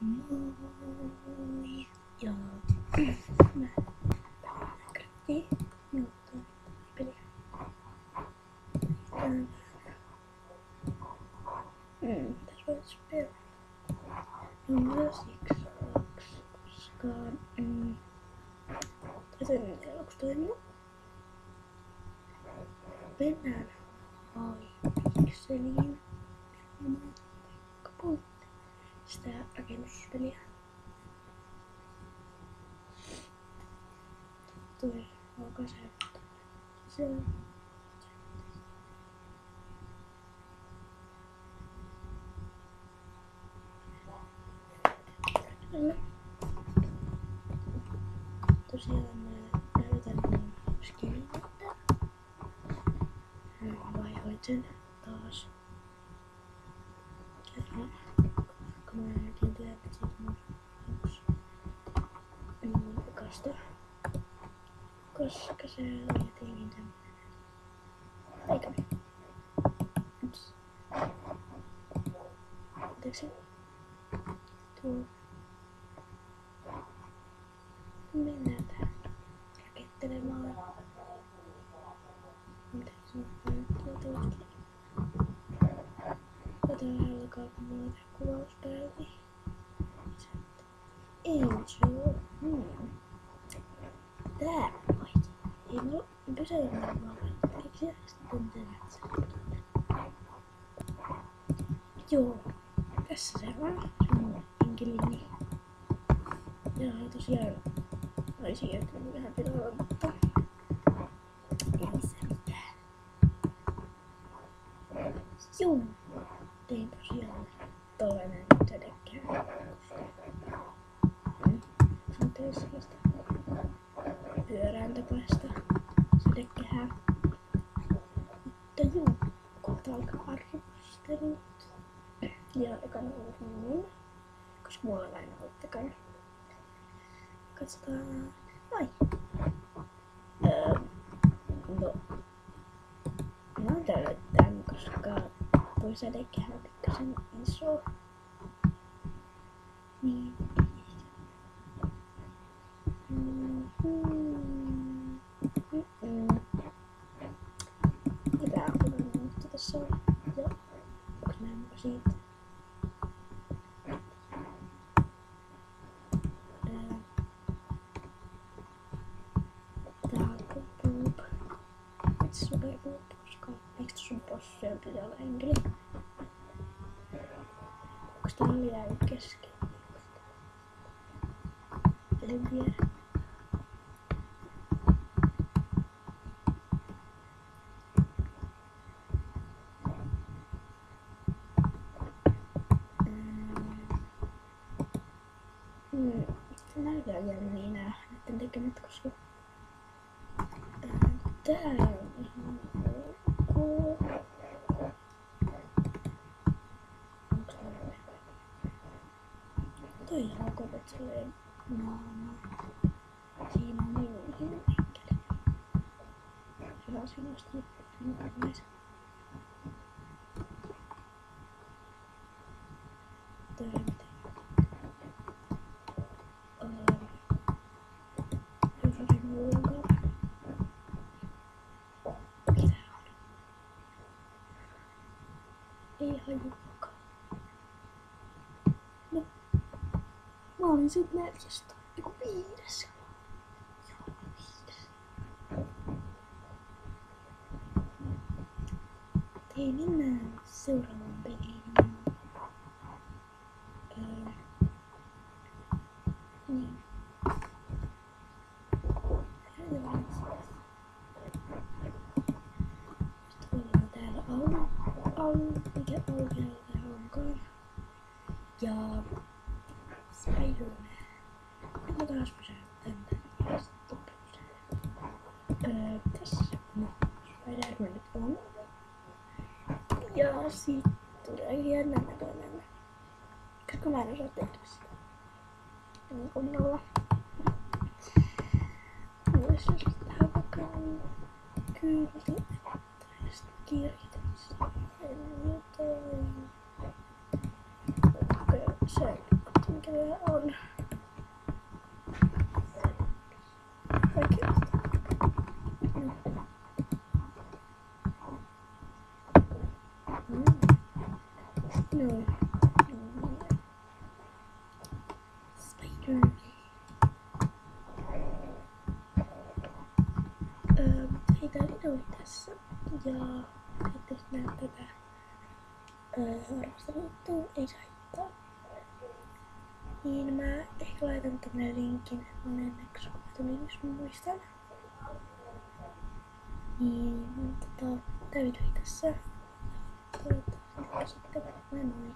Moi! Ja mä kättiin juttua peliä. Tässä voisi pelata. No myös siksi, koska toisen elokuva toiminut. Mennään Hypixeliin. Sitä rakennuspeliä. Tuli alkaiseen. Se on. Tosiaan mä näytän mun skilliä. Vaihoin sen taas kerran. Kun mä en tiedä, että siitä mun yksi vikasta. Koska se oli jotenkin tämmönen. Eikä me. Ups. Anteeksi. Tuo. Mennään tähän rakettelemaan. Mitä sanotaan tuosta? Joten alkaa kun mulla tehdä kuvaus päälle. Angel. Tää vai? Ei mulla pysäytä vaan. Keksiä sitten tehdä sen. Joo. Tässä se on. Se on enkelini. Ja tosiaan olisi jättänyt vähän pilalla, mutta ei se mitään. Juu. Tein tosiaan tollanen sädekkään. Se on tein sellaista pyörään tapaista sädekkää. Mutta juu, kohta alkaa arvostelut. Ja ekana on mun, koska mulla on aina ollut ekana. Katsotaan. Ai. No. Mä oon täällä tän, koska toi sädekehä on pikkasen iso. Niin. Mitä on tässä on? Joo. Onks näin siitä? Koska eikö sun possujen pitää olla enkeli? Onks tää oli jäänyt kesken? En tiedä. Näytään jälleen nähdä näiden tekemät, koska tää on ihan ok. Onks tää? Toi on ok, että silleen siinä on niin enkeli. Hyvä sinusta nyt. Toi ei mitään. Ei hajuakaan. No. Mä olin sit 400. Eiku 5. Joo, 5. Hei, mennään seuraavaan peliin. Niin. Sitten ollaan täällä mikä aukealla tää onkaan. Ja Spider-Man. Nyt mä taas pysäytän tän ja sitten pysäytän. Tässä no, Spider-Man nyt on. Ja siitä tulee jännän näköinen. Koska mä en osaa tehdä sitä. Niin kunnolla. Voisi tehdä vaikka kyllä ja sitten kirjoitan jotain. Se, mikä siellä on. Oikeesti. No. Spider. Hei, tää oli tässä. Ja sitten näet tätä arvosteluttua, ei saa haittaa. Niin mä ehkä laitan tänne linkin monenneksi, jos mä muistan. Niin tää video tässä. Toivottavasti sitten. Moi moi.